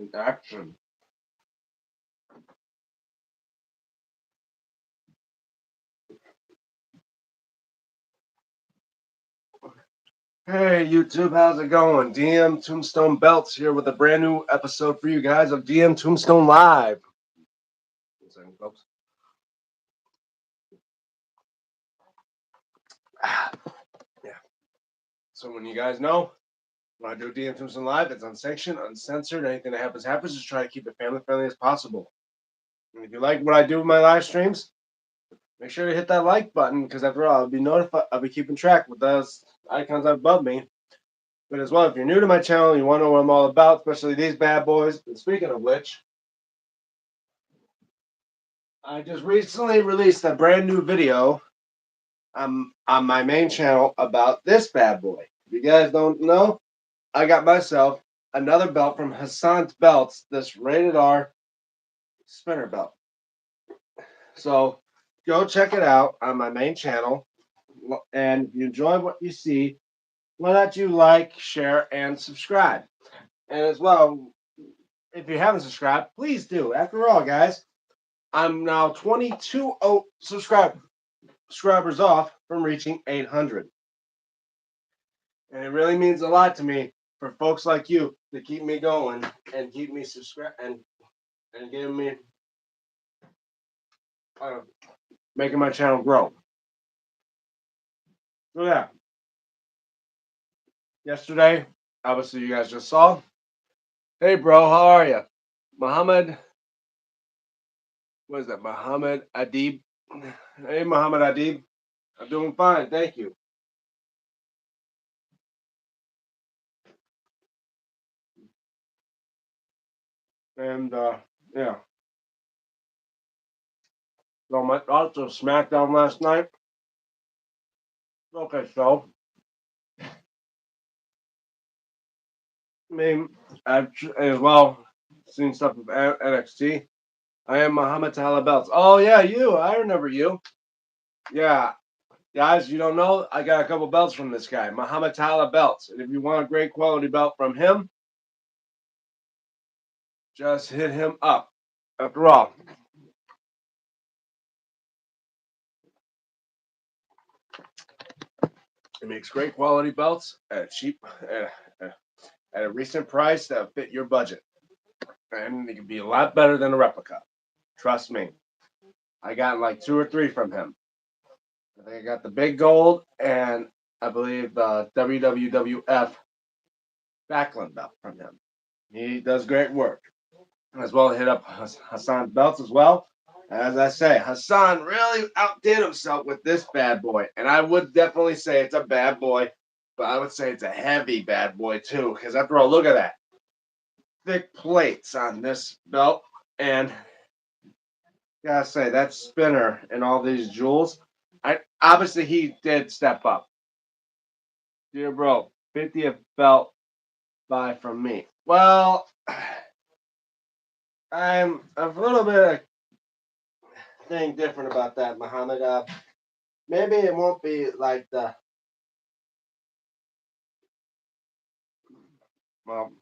in action. Hey YouTube, how's it going? DM Tombstone Belts here with a brand new episode for you guys of DM Tombstone Live. One second, folks. Yeah. So when you guys know, when I do DM Tombstone Live, it's unsanctioned, uncensored. Anything that happens. Just try to keep it family friendly as possible. And if you like what I do with my live streams, make sure to hit that like button because after all, I'll be notified. I'll be keeping track with those icons above me. But as well, if you're new to my channel and you want to know what I'm all about, especially these bad boys. And speaking of which, I just recently released a brand new video on my main channel about this bad boy. If you guys don't know, I got myself another belt from Hassan's Belts, this rated R spinner belt. So go check it out on my main channel. And if you enjoy what you see, why don't you like, share, and subscribe? And as well, if you haven't subscribed, please do. After all, guys, I'm now 22 subscribers off from reaching 800. And it really means a lot to me for folks like you to keep me going and keep me subscribed and giving me making my channel grow. So yeah, yesterday, obviously you guys just saw. Hey bro, how are you? Muhammad, what is that? Muhammad Adib. Hey Muhammad Adib, I'm doing fine, thank you. And yeah, so my thoughts of SmackDown last night. Okay, so I mean, I've as well seen stuff of NXT. I am Muhammad Talib Belts. Oh yeah, you. I remember you. Yeah, guys, you don't know. I got a couple belts from this guy, Muhammad Talib Belts. And if you want a great quality belt from him, just hit him up. After all, he makes great quality belts at a cheap, at a recent price that fit your budget, and it can be a lot better than a replica. Trust me. I got like 2 or 3 from him. I think I got the big gold and I believe the WWF Backlund belt from him. He does great work. As well, hit up Hassan's belts as well. As I say, Hassan really outdid himself with this bad boy. And I would definitely say it's a bad boy, but I would say it's a heavy bad boy too. Because after all, look at that. Thick plates on this belt. And gotta say, that spinner and all these jewels, obviously he did step up. Dear bro, 50th belt buy from me. Well, I'm a little bit thing different about that, Muhammad. Maybe it won't be like the well.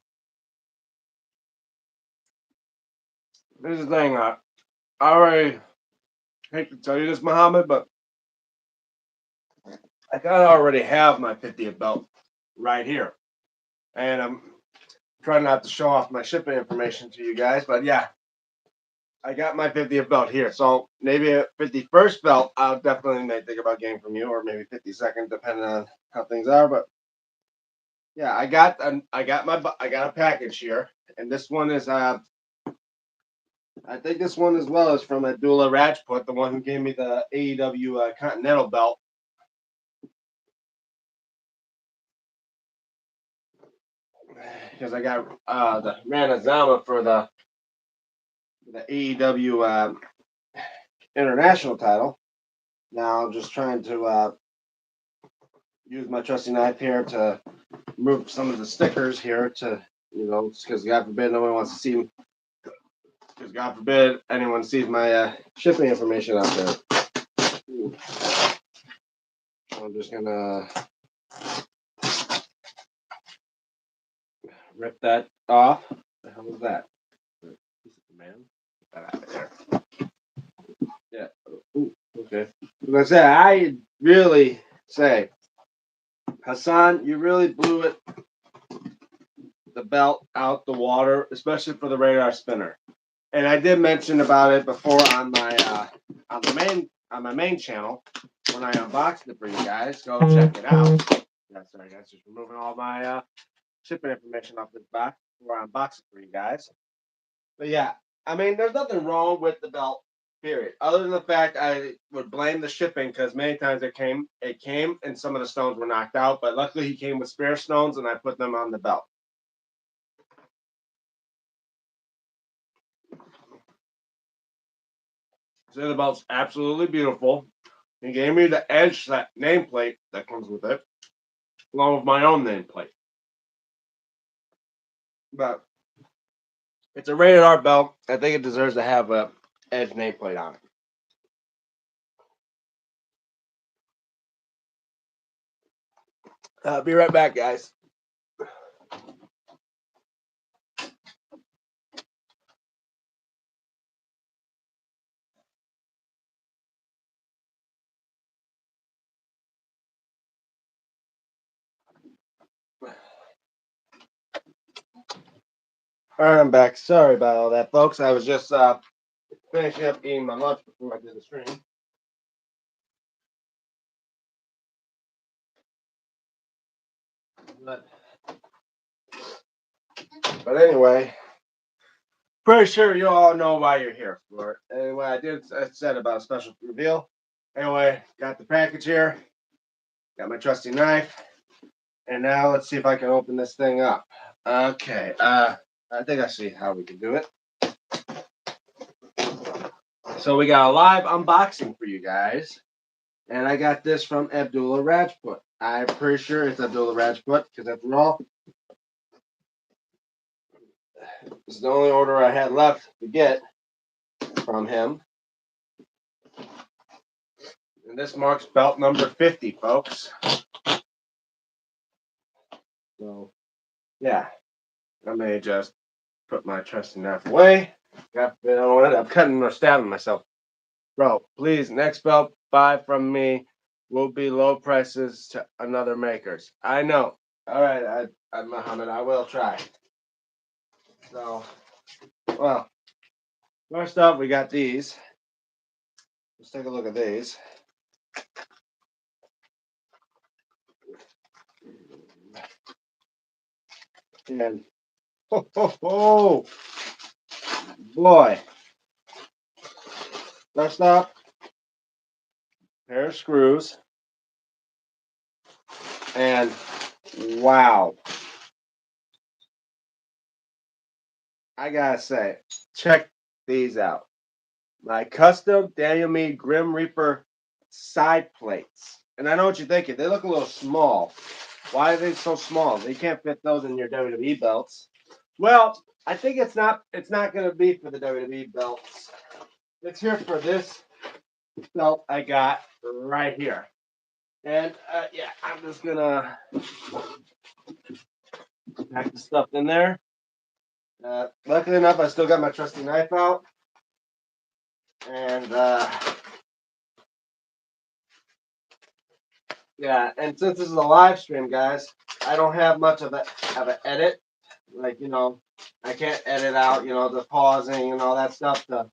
This is the thing. I already hate to tell you this, Muhammad, but I kind of already have my 50th belt right here, and I'm trying not to show off my shipping information to you guys, but yeah, I got my 50th belt here. So maybe a 51st belt, I'll definitely may think about getting from you, or maybe 52nd, depending on how things are. But yeah, I got a package here, and this one is I think this one as well is from Abdullah Rajput, the one who gave me the AEW Continental belt. Because I got the Ranazama for the AEW International title. Now I'm just trying to use my trusty knife here to remove some of the stickers here to, because God forbid no one wants to see, because God forbid anyone sees my shipping information out there. I'm just gonna rip that off. hell was that? Man, get that out of there. Yeah. Ooh, okay. Like I said, I really say, Hassan, you really blew it the belt out the water, especially for the radar spinner. And I did mention about it before on my main channel when I unboxed it for you guys. Go check it out. Yeah, sorry guys, just removing all my shipping information off this box before I unbox it for you guys. But yeah, I mean, there's nothing wrong with the belt, period. Other than the fact I would blame the shipping because many times it came and some of the stones were knocked out. But luckily he came with spare stones and I put them on the belt. So the belt's absolutely beautiful. He gave me the edge set nameplate that comes with it, along with my own nameplate. But it's a rated R belt. I think it deserves to have a edge nameplate on it. Be right back, guys. All right, I'm back. Sorry about all that, folks. I was just finishing up eating my lunch before I did the stream. But anyway, pretty sure you all know why you're here for it. Anyway, I said about a special reveal. Anyway, got the package here. Got my trusty knife. And now let's see if I can open this thing up. Okay, I think I see how we can do it. So we got a live unboxing for you guys. And I got this from Abdullah Rajput. I'm pretty sure it's Abdullah Rajput because after all, this is the only order I had left to get from him. And this marks belt number 50, folks. So, yeah. I may just put my trusty knife away. I don't want to end up cutting or stabbing myself. Bro, please, next belt buy from me will be low prices to another makers. I know. All right, Muhammad, I will try. So, well, first up, we got these. Let's take a look at these. And, oh, boy. First up, pair of screws. And, wow. I gotta say, check these out. My custom Daniel Meade Grim Reaper side plates. And I know what you're thinking. They look a little small. Why are they so small? They can't fit those in your WWE belts. Well, I think it's not going to be for the WWE belts. It's here for this belt I got right here. And yeah, I'm just going to pack the stuff in there. Luckily enough, I still got my trusty knife out. And yeah, and since this is a live stream, guys, I don't have much of an edit. Like, I can't edit out, the pausing and all that stuff to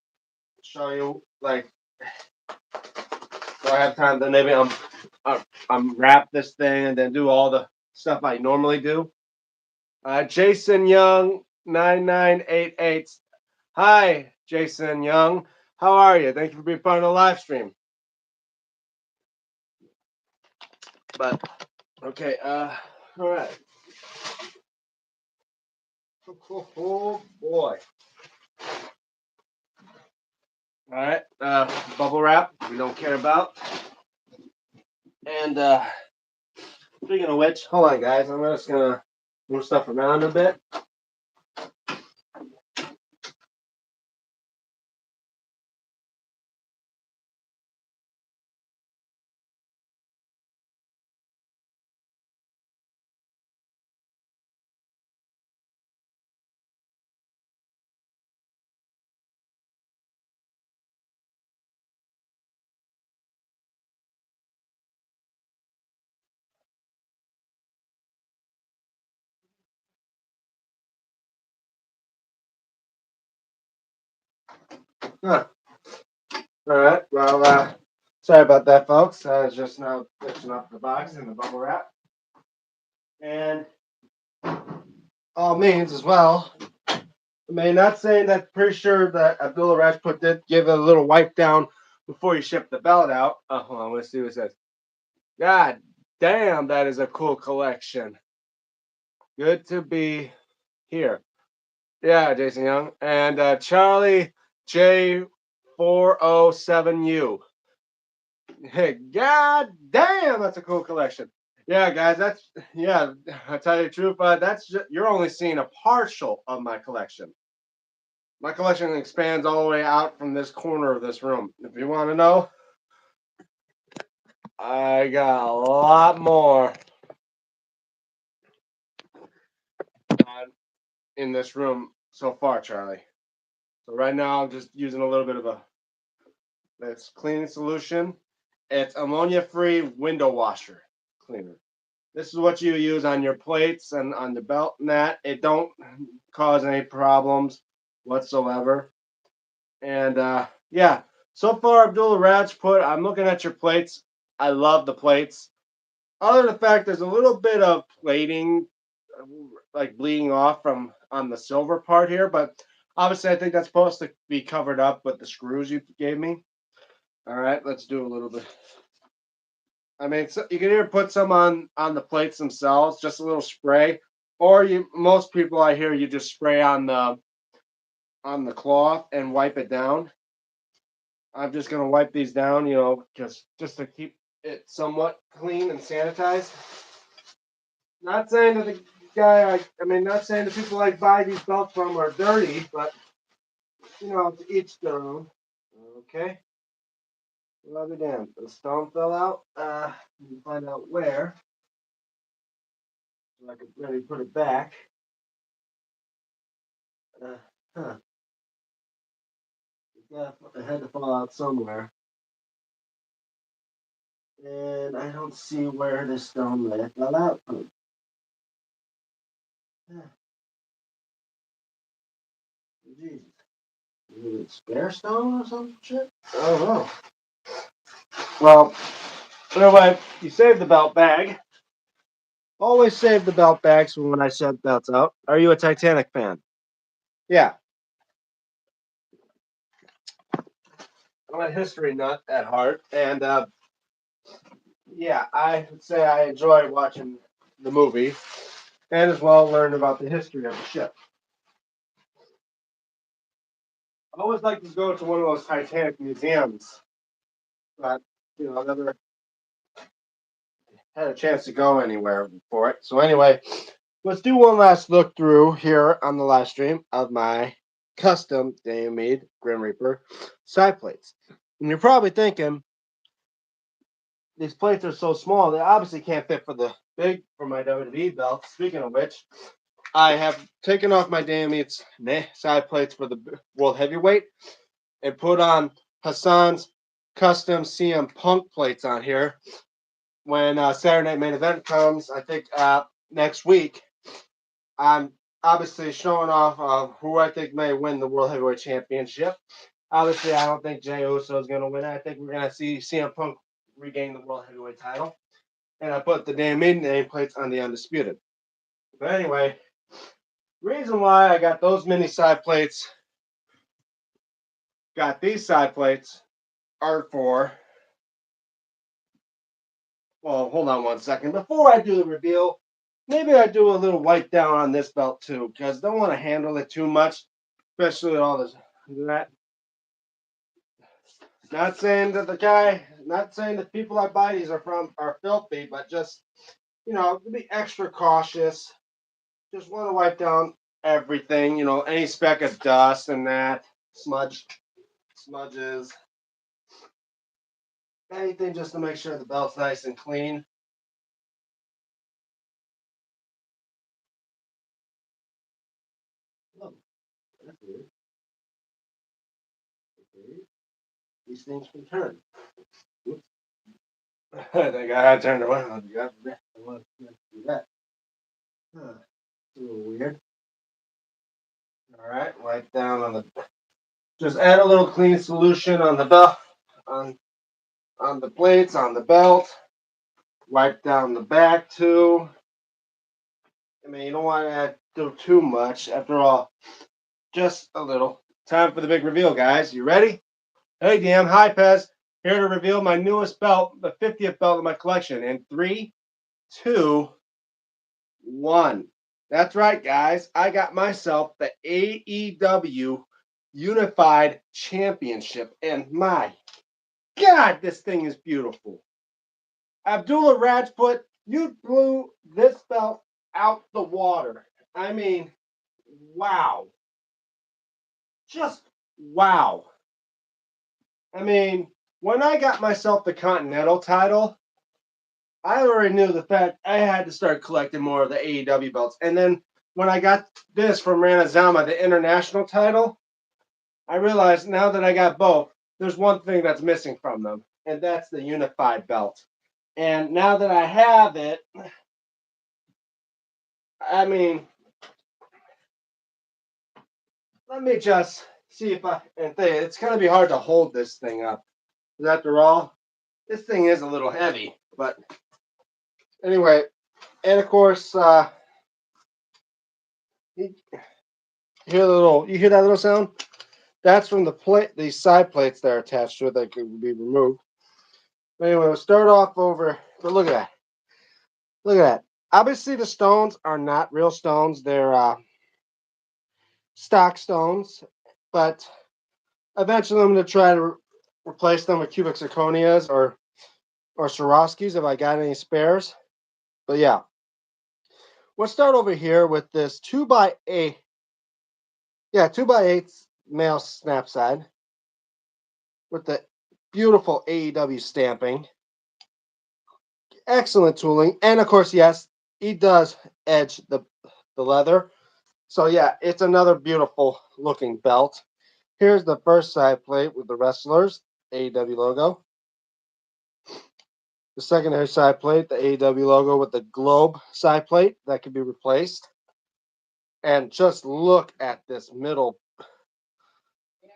show you. Like, so I have time to maybe I'm wrap this thing and then do all the stuff I normally do. Jason Young 9988. Hi, Jason Young. How are you? Thank you for being part of the live stream. But okay, all right. Oh boy. All right, bubble wrap we don't care about. And speaking of which, hold on, guys. I'm just gonna move stuff around a bit. Huh. All right. Well, sorry about that, folks. I was just now fixing up the box and the bubble wrap. And all means as well. I mean, not saying that. Pretty sure that Abdullah Rajput did give it a little wipe down before he shipped the belt out. Hold on. Let's see what it says. God damn, that is a cool collection. Good to be here. Yeah, Jason Young. And Charlie J407U. Hey, God damn, that's a cool collection. Yeah, guys, yeah, I tell you the truth, you're only seeing a partial of my collection. My collection expands all the way out from this corner of this room. If you want to know, I got a lot more in this room so far, Charlie. So right now I'm just using a little bit of this cleaning solution. It's ammonia-free window washer cleaner. This is what you use on your plates and on the belt and that. It don't cause any problems whatsoever. And yeah, so far Abdullah Rajput, I'm looking at your plates. I love the plates. Other than the fact there's a little bit of plating like bleeding off from on the silver part here, but obviously I think that's supposed to be covered up with the screws you gave me. All right, let's do a little bit. I mean, so you can either put some on the plates themselves, just a little spray, or most people I hear you just spray on the cloth and wipe it down. I'm just gonna wipe these down, just to keep it somewhat clean and sanitized. Not saying that the not saying the people I buy these belts from are dirty, but to each their own. Okay. Well, I'll be damned. The stone fell out. Let me find out where, so I could really put it back. Uh, huh. Yeah, it had to fall out somewhere. And I don't see where the stone fell out from. Yeah. Jesus. Is it spare stone or some shit? Oh, no. Well, anyway, you saved the belt bag. Always save the belt bags for when I send belts out. Are you a Titanic fan? Yeah. I'm a history nut at heart, and yeah, I would say I enjoy watching the movie and as well learn about the history of the ship. I always like to go to one of those Titanic museums, but I never had a chance to go anywhere for it. So anyway, let's do one last look through here on the live stream of my custom made Grim Reaper side plates. And you're probably thinking, these plates are so small, they obviously can't fit for my WWE belt. Speaking of which, I have taken off my Dynamite's side plates for the World Heavyweight and put on Hassan's custom CM Punk plates on here. When Saturday Night Main Event comes, I think next week, I'm obviously showing off who I think may win the World Heavyweight Championship. Obviously, I don't think Jey Uso is going to win. I think we're going to see CM Punk regain the World Heavyweight title. And I put the damn nameplates on the Undisputed. But anyway, reason why I got those mini side plates, got these side plates, are for. Well, hold on one second. Before I do the reveal, maybe I do a little wipe down on this belt too, because I don't want to handle it too much, especially with all this. That. Not saying that people I buy these are filthy, but just be extra cautious. Just want to wipe down everything, any speck of dust and that smudges, anything just to make sure the belt's nice and clean. Oh, that's weird. Okay. These things can turn. Oops. I think I had turned around. I want to do that. Huh. It's a little weird. All right, wipe down on the Just add a little clean solution on the belt, on the plates, on the belt. Wipe down the back too. I mean, you don't want to add too much. After all, just a little. Time for the big reveal, guys. You ready? Hey, DM. Hi, Pez. Here to reveal my newest belt, the 50th belt of my collection. In 3, 2, 1. That's right, guys. I got myself the AEW Unified Championship. And my God, this thing is beautiful. Abdullah Rajput, you blew this belt out the water. I mean, wow. Just wow. I mean, when I got myself the Continental title, I already knew the fact I had to start collecting more of the AEW belts. And then when I got this from Ranazama, the international title, I realized now that I got both, there's one thing that's missing from them, and that's the unified belt. And now that I have it, I mean, let me just see if I and think it's gonna be hard to hold this thing up. Because after all, this thing is a little heavy. But anyway, and of course, you you hear that little sound? That's from the plate, these side plates that are attached to it that could be removed. But anyway, we'll start off over. But look at that. Look at that. Obviously, the stones are not real stones. They're stock stones. But eventually, I'm going to try to replace them with cubic zirconias or Swarovskis if I got any spares. But yeah, we'll start over here with this 2x8. Yeah, 2x8 male snap side with the beautiful AEW stamping. Excellent tooling. And of course, yes, he does edge the leather. So yeah, it's another beautiful looking belt. Here's the first side plate with the wrestlers, AEW logo. The secondary side plate, the AEW logo with the globe side plate that can be replaced. And just look at this middle,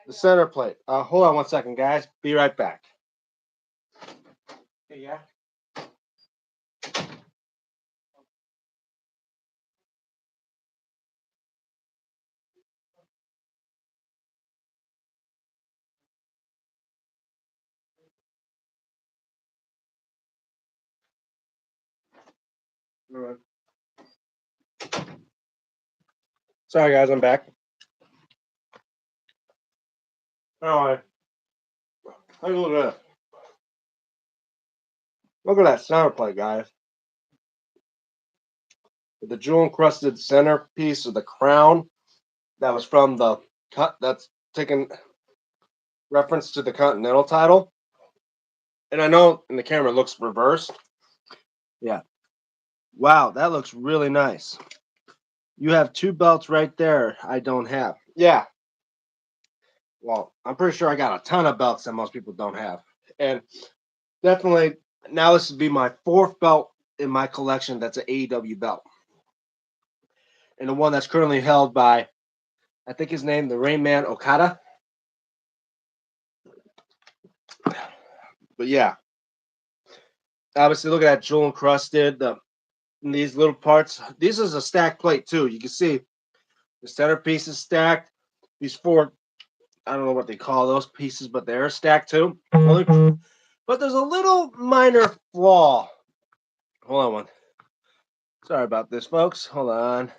the center plate. Hold on one second, guys. Be right back. Hey, yeah. All right. Sorry, guys, I'm back. All right. Take a look at that. Look at that center plate, guys. With the jewel encrusted centerpiece of the crown that was from the cut. That's taken reference to the Continental title. And I know in the camera it looks reversed. Yeah. Wow, that looks really nice. You have two belts right there I don't have. Yeah. Well, I'm pretty sure I got a ton of belts that most people don't have. And definitely now this would be my fourth belt in my collection that's an AEW belt. And the one that's currently held by, I think his name, the Rain Man Okada. But yeah, obviously look at that jewel encrusted, these little parts. This is a stacked plate too. You can see the centerpiece is stacked. These four, I don't know what they call those pieces, but they're stacked too. But there's a little minor flaw. Hold on one. Sorry about this, folks. Hold on.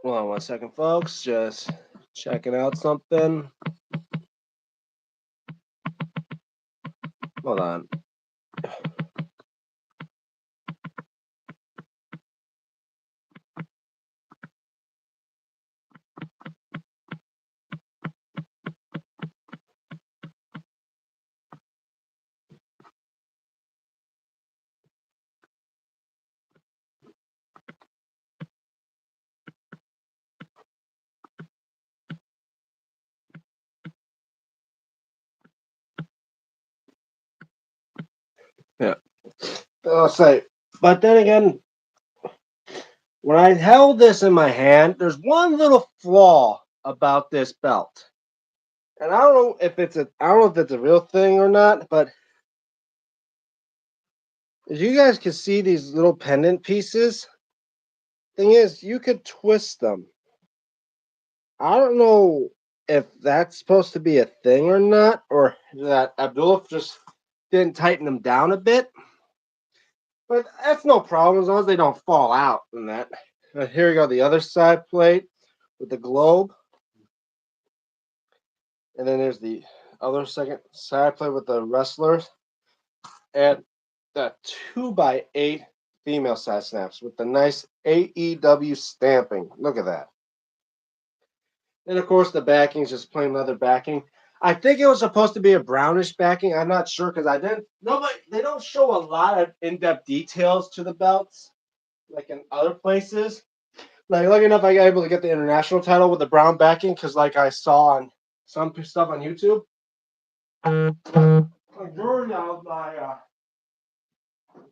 Hold on one second, folks. Just checking out something. Hold on. Yeah. I'll say, but then again, When I held this in my hand, there's one little flaw about this belt. And I don't know if it's a real thing or not, but as you guys can see these little pendant pieces, thing is you could twist them. I don't know if that's supposed to be a thing or not, or that Abdullah just didn't tighten them down a bit. But that's no problem as long as they don't fall out and that. Here we go, the other side plate with the globe. And then there's the other second side plate with the wrestlers. And the 2x8 female side snaps with the nice AEW stamping. Look at that. And of course, the backing is just plain leather backing. I think it was supposed to be a brownish backing. I'm not sure because I didn't. Nobody. They don't show a lot of in-depth details to the belts like in other places. Like, lucky enough, I got able to get the international title with the brown backing because, like, I saw on some stuff on YouTube. Majority of my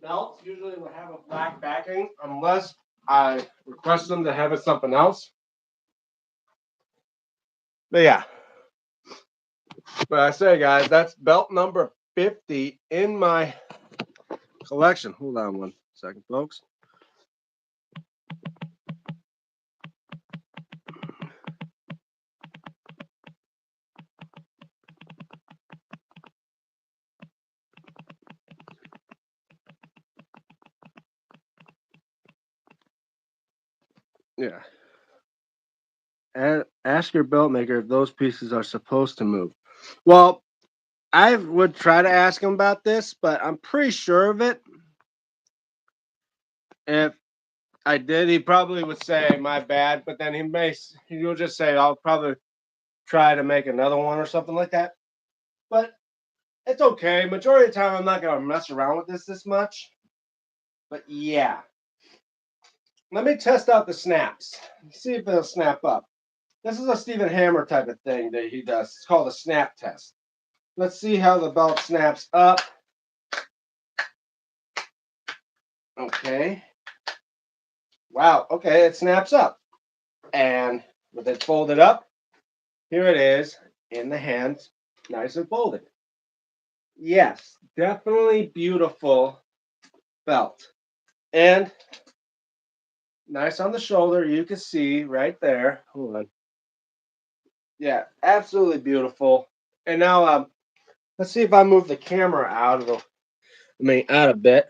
belts usually will have a black backing unless I request them to have it something else. But yeah. But I say, guys, that's belt number 50 in my collection. Hold on one second, folks. Yeah. And ask your belt maker if those pieces are supposed to move. Well, I would try to ask him about this, but I'm pretty sure of it. If I did, he probably would say my bad, but then he'll just say I'll probably try to make another one or something like that. But it's okay. Majority of the time, I'm not gonna mess around with this much. But yeah, let me test out the snaps. See if they'll snap up. This is a Stephen Hammer type of thing that he does. It's called a snap test. Let's see how the belt snaps up. Okay. Wow. Okay, it snaps up. And with it folded up, here it is in the hands, nice and folded. Yes, definitely beautiful belt. And nice on the shoulder. You can see right there. Hold on. Yeah, absolutely beautiful. And now let's see if I move the camera out of out a bit.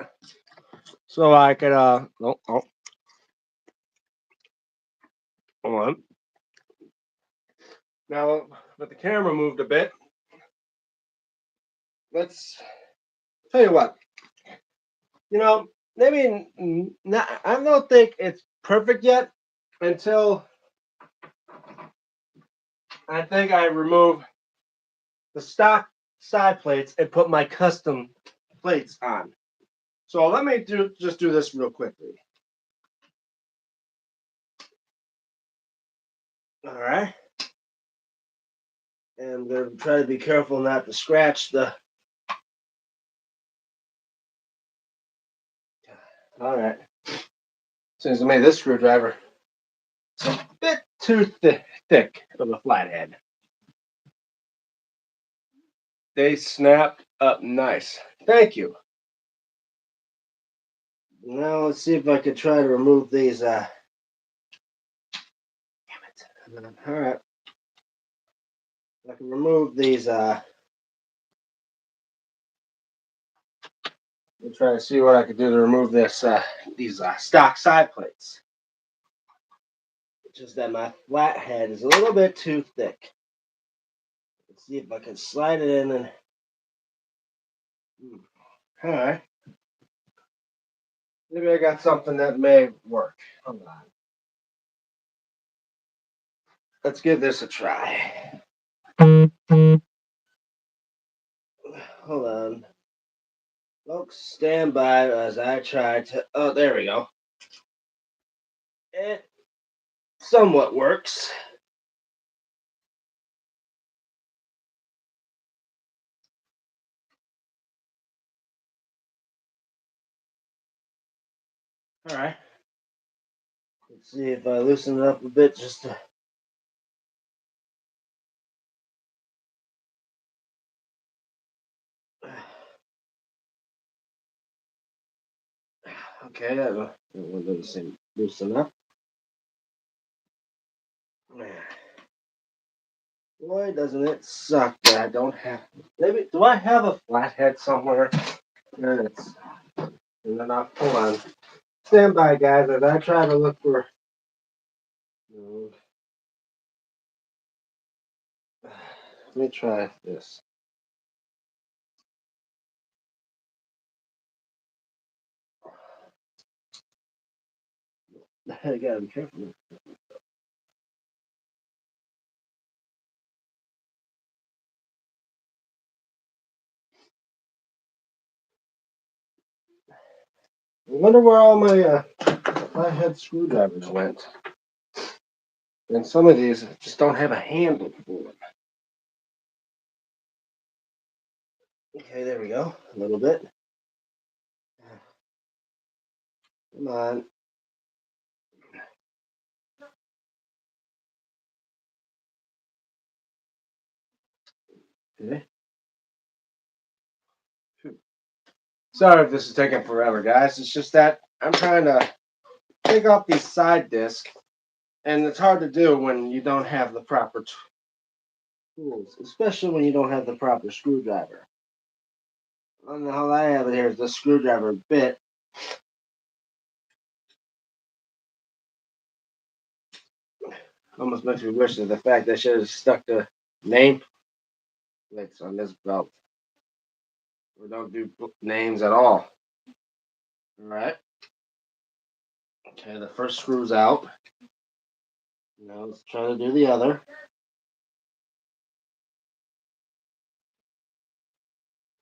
So I could hold on. Now with the camera moved a bit, let's tell you what. You know, maybe not, I don't think it's perfect yet until I think I remove the stock side plates and put my custom plates on. So let me just do this real quickly. All right. And I'm going to try to be careful not to scratch the. All right. Seems to me this screwdriver is a bit too thick of a flathead. They snapped up nice. Thank you. Now let's see if I can try to remove these. Damn it. All right. I can remove these. We'll try to see what I can do to remove these stock side plates. It's just that my flathead is a little bit too thick. Let's see if I can slide it in and. All right. Maybe I got something that may work. Hold on. Let's give this a try. Hold on. Folks, stand by as I try to. Oh, there we go. It somewhat works. All right. Let's see if I loosen it up a bit just to. Okay, that one doesn't seem loosen up. Boy, doesn't it suck that I don't have. Maybe do I have a flathead somewhere? And it's and then I'll hold on. Stand by, guys, as I try to look for. Let me try this. I gotta be careful. I wonder where all my flathead screwdrivers went. And some of these just don't have a handle for them. Okay, there we go. A little bit. Come on. Okay. Sorry if this is taking forever, guys. It's just that I'm trying to take off these side discs, and it's hard to do when you don't have the proper tools, especially when you don't have the proper screwdriver. And how I have it here is the screwdriver bit. Almost makes me wish that the fact that I should have stuck the name plates on this belt. We don't do names at all. All right. Okay, the first screw's out. Now let's try to do the other.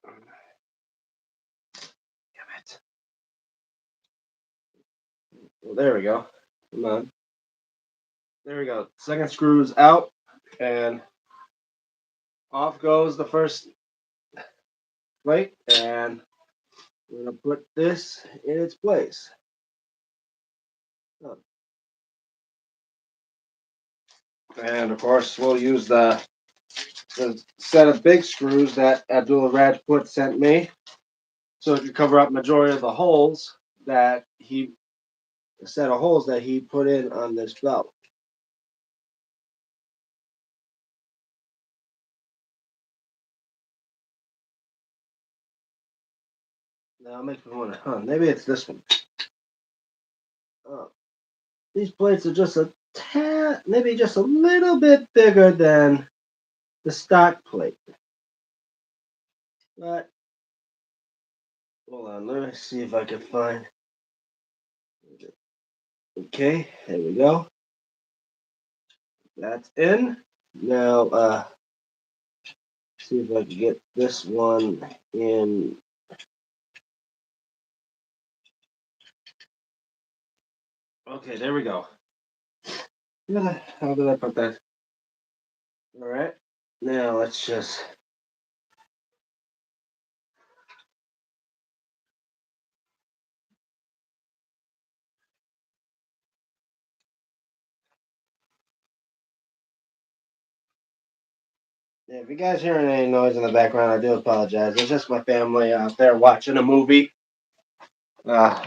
Damn it. Well, there we go. Come on. There we go. Second screw's out, and off goes the first plate, and we're gonna put this in its place. And of course, we'll use the set of big screws that Abdullah Rajput sent me, so it could cover up majority of the holes that he, the set of holes that he put in on this belt. Now, it makes me wonder, maybe it's this one. Oh, these plates are just a tad, maybe just a little bit bigger than the stock plate. But hold on, let me see if I can find. Okay, there we go. That's in. Now, see if I can get this one in. Okay, there we go. How did I put that? All right. Now let's just. Yeah, if you guys hearing any noise in the background, I do apologize. It's just my family out there watching a movie. Uh,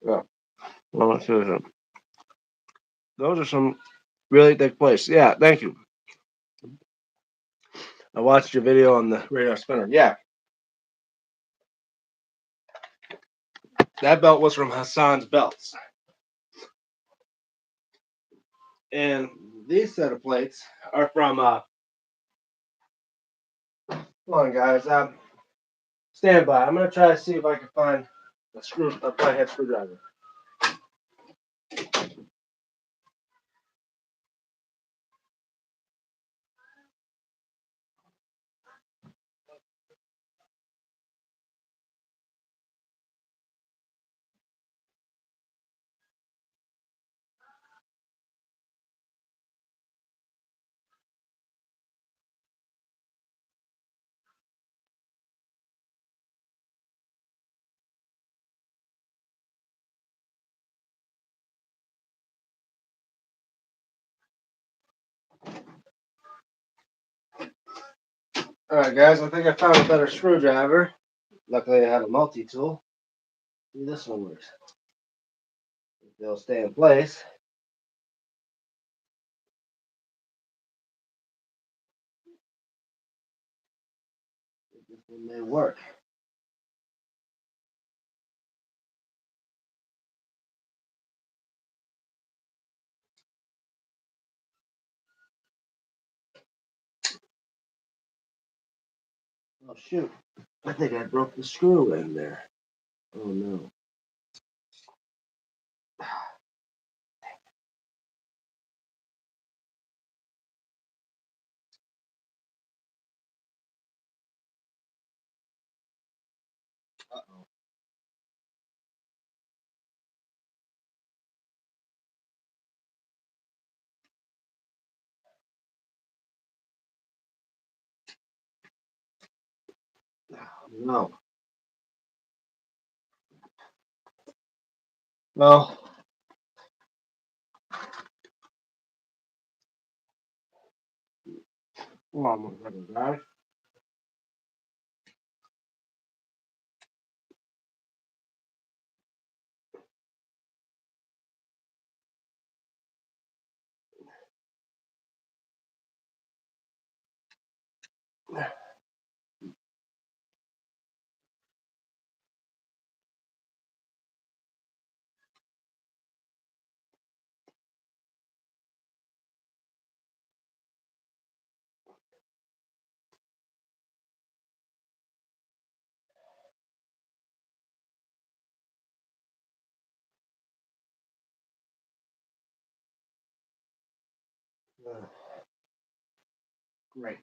yeah. Well, those are some really thick plates. Yeah, thank you. I watched your video on the radar spinner. Yeah, that belt was from Hassan's Belts. And these set of plates are from, hold on, guys. Stand by. I'm going to try to see if I can find a flathead screwdriver. Alright guys, I think I found a better screwdriver. Luckily I have a multi-tool. See, this one works. It'll stay in place. This one may work. Oh shoot. I think I broke the screw in there. Oh no. Uh-oh. No. Well, come on, guys. Great.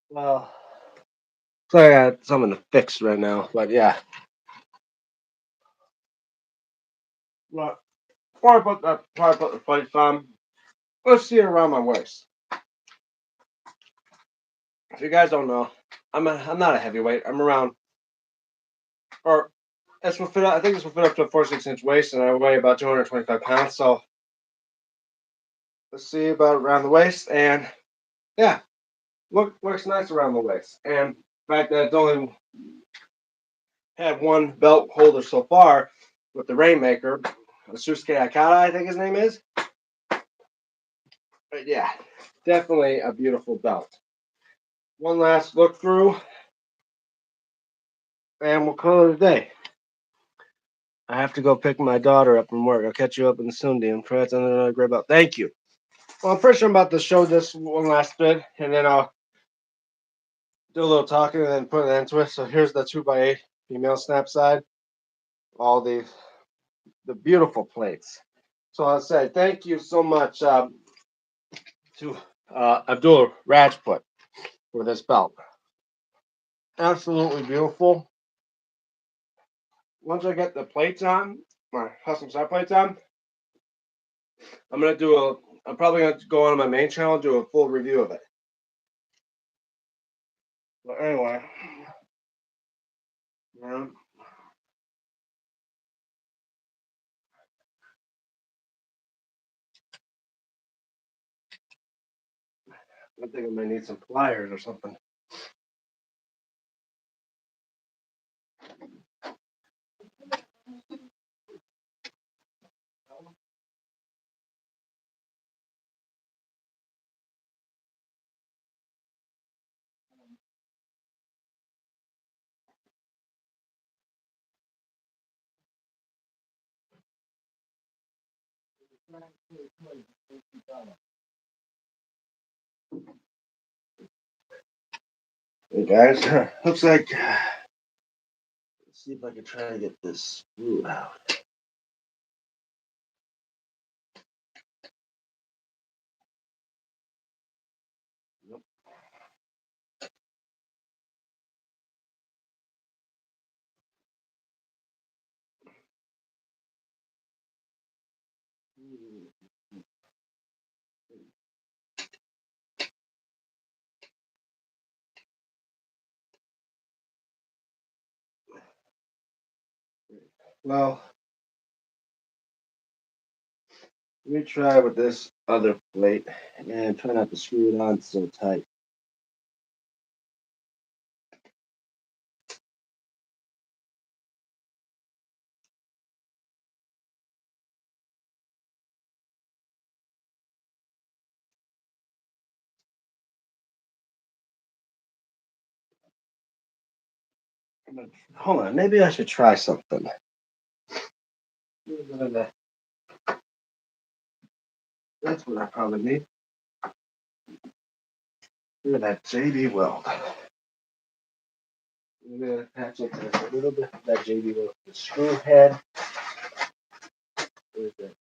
Well, so I got something to fix right now, but yeah. Well, before I put the plates on, let's see it around my waist. If you guys don't know, I'm not a heavyweight. I'm around, or this will fit. I think this will fit up to a 46-inch waist, and I weigh about 225 pounds. So let's see about around the waist, and yeah, looks nice around the waist. And the fact that it's only had one belt holder so far with the Rainmaker, Asusuke Akata, I think his name is. But yeah, definitely a beautiful belt. One last look through, and we'll call it a day. I have to go pick my daughter up from work. I'll catch you up in soon, DM. Congrats on another great belt. Thank you. Well, I'm pretty sure I'm about to show this one last bit, and then I'll do a little talking and then put an end to it. So here's the 2x8 female snap side. All the beautiful plates. So I'll say thank you so much to Abdul Rajput for this belt. Absolutely beautiful. Once I get the plates on, my custom side plates on, I'm probably gonna go on my main channel and do a full review of it. But anyway, yeah, I think I might need some pliers or something. Hey guys, looks like. Let's see if I can try to get this screw out. Nope. Well, let me try with this other plate and try not to screw it on so tight. Hold on, maybe I should try something. That's what I probably need. Look at that JD weld. I'm gonna attach it to a little bit of that JD weld. The screw head. Where's that?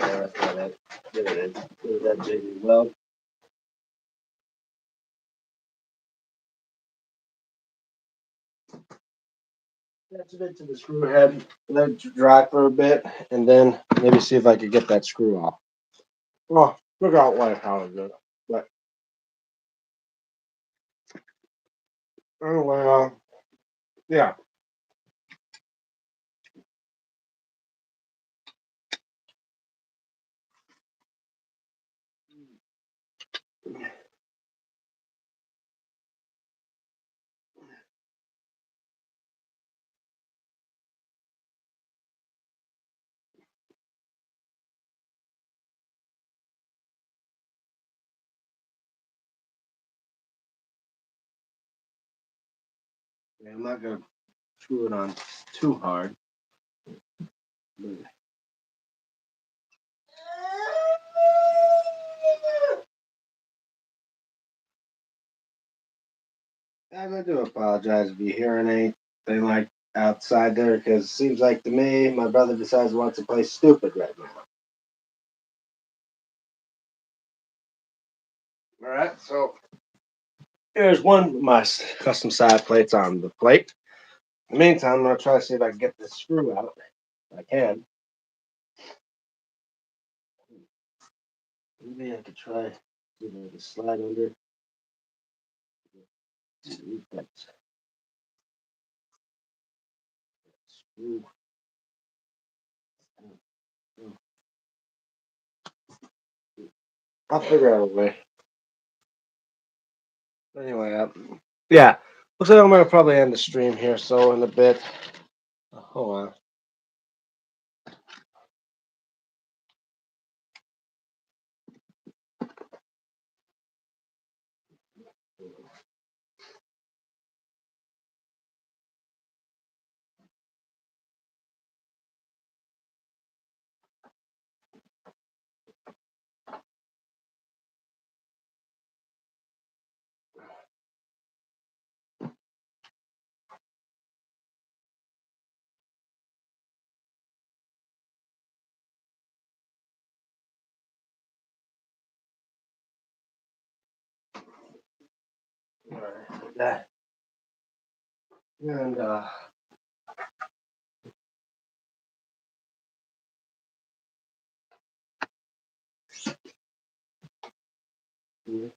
Oh, that's not it. There it is. There's that JD weld. Attach it into the screw head. Let it dry for a bit, and then maybe see if I could get that screw off. Oh, look out like how it goes. But anyway, yeah. Yeah, I'm not gonna screw it on too hard. I do apologize if you hear anything like outside there, because it seems like to me my brother decides he wants to play stupid right now. All right, so here's one of my custom side plates on the plate. In the meantime, I'm gonna try to see if I can get this screw out. If I can. Maybe I could try, to slide under. That screw. I'll figure out a way. Anyway, yeah, looks like I'm gonna probably end the stream here. So in a bit, hold on. All right, that and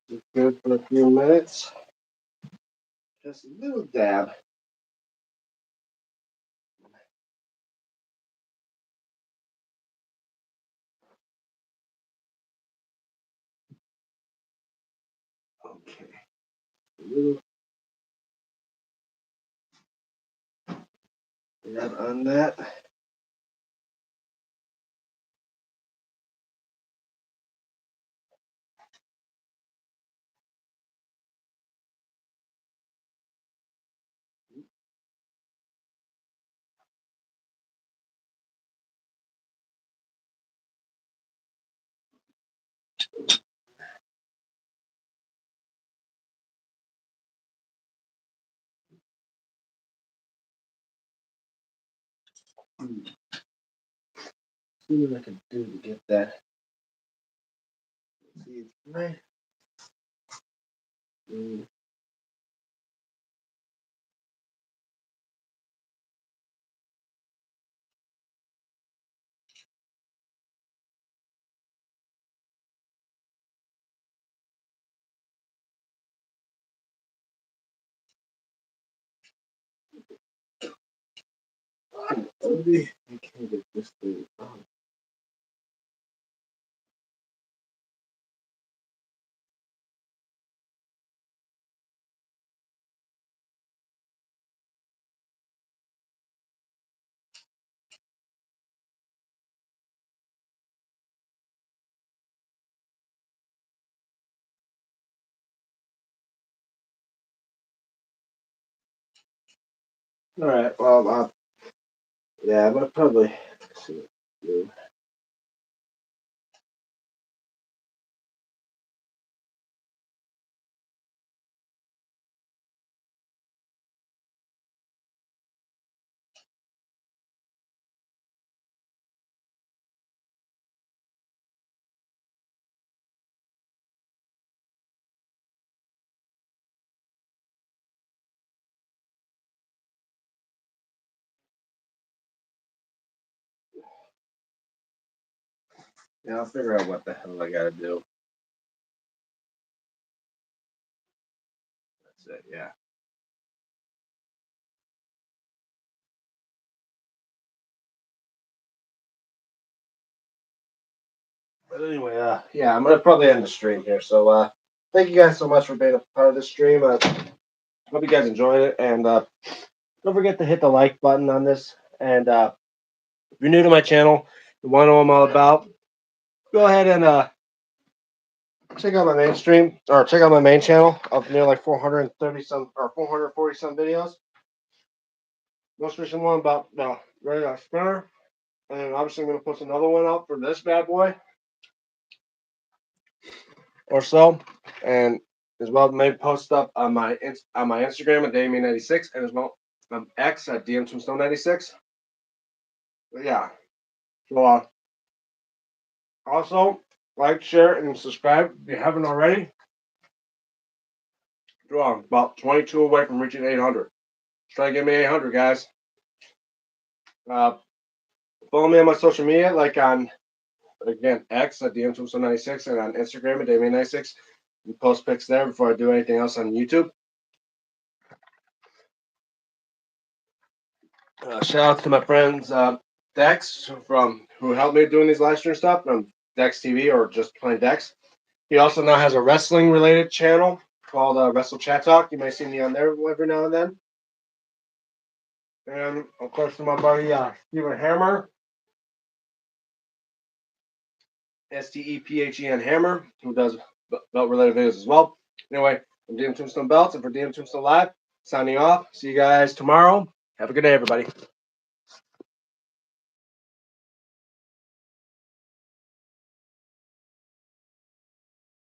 it's good for a few minutes. Just a little dab. Okay, a little dab on that. See what I can do to get that. See, it's right. Maybe I can't get this thing on. All right. Well, yeah, I'm gonna probably see what to do. Yeah, I'll figure out what the hell I gotta do. That's it. Yeah. But anyway, yeah, I'm gonna probably end the stream here. So, thank you guys so much for being a part of the stream. Hope you guys enjoyed it, and don't forget to hit the like button on this. And if you're new to my channel, you want to know what I'm all about, go ahead and check out my main stream or check out my main channel of near like 430 some or 440 some videos. Most recent one about radar spinner, and obviously I'm gonna post another one up for this bad boy or so, and as well maybe post up on my Instagram at Damien96 and as well X at DMTombstone96. But yeah, so also like, share, and subscribe if you haven't already. I'm about 22 away from reaching 800. Try to get me 800, guys. Uh, Follow me on my social media, like on again X at DMTombstone96 and on Instagram at Damien96. We post pics there before I do anything else on YouTube. Shout out to my friends Dex from who helped me doing these live stream stuff from Dex TV or just plain Dex. He also now has a wrestling related channel called Wrestle Chat Talk. You may see me on there every now and then. And of course to my buddy Steven Hammer, STEPHEN Hammer, who does belt related videos as well. Anyway, I'm DM Tombstone Belts, and for DM Tombstone Live, signing off. See you guys tomorrow. Have a good day, everybody.